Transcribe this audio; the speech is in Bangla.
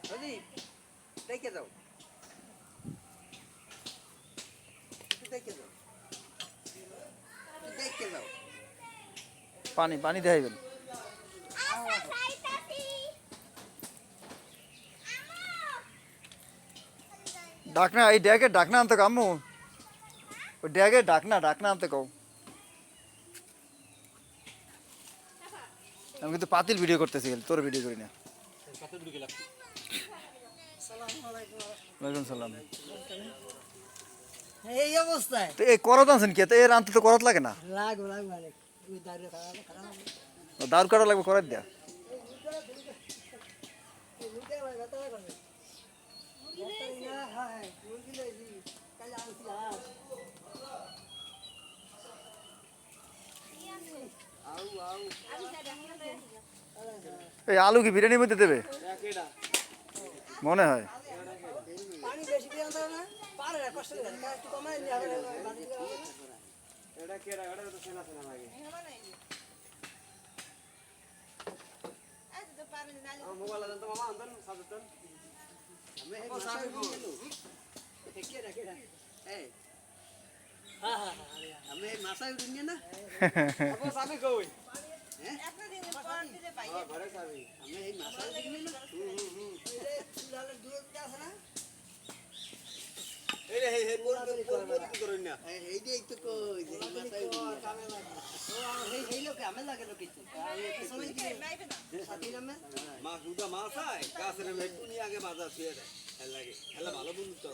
বুঝলি দেখে যাও দেখে যাও দেখে যাও পানি পানি দেখাইবেন ডাকনা এই ড্যাগে ডাকনা আনতে কও আম্মু ওই ড্যাগে ডাকনা ডাকনা আনতে কও আমি কিন্তু পাতিল ভিডিও করতেছি তোর ভিডিও করি না ওয়ালাইকুম সালাম এই অবস্থায় তো এই করত আনছেন কি তো এর আনতে তো করত লাগে না লাগবে মানে ওই দাঁড়িয়ে খারাপ দাঁড় কাটা লাগবে করার দেয়া এই আলু কি বিরিয়ানির মধ্যে দেবে মনে হয় আমি মাছাই উঠিনি না আমি এই মাছাই উঠিনি না ভালো বন্ধু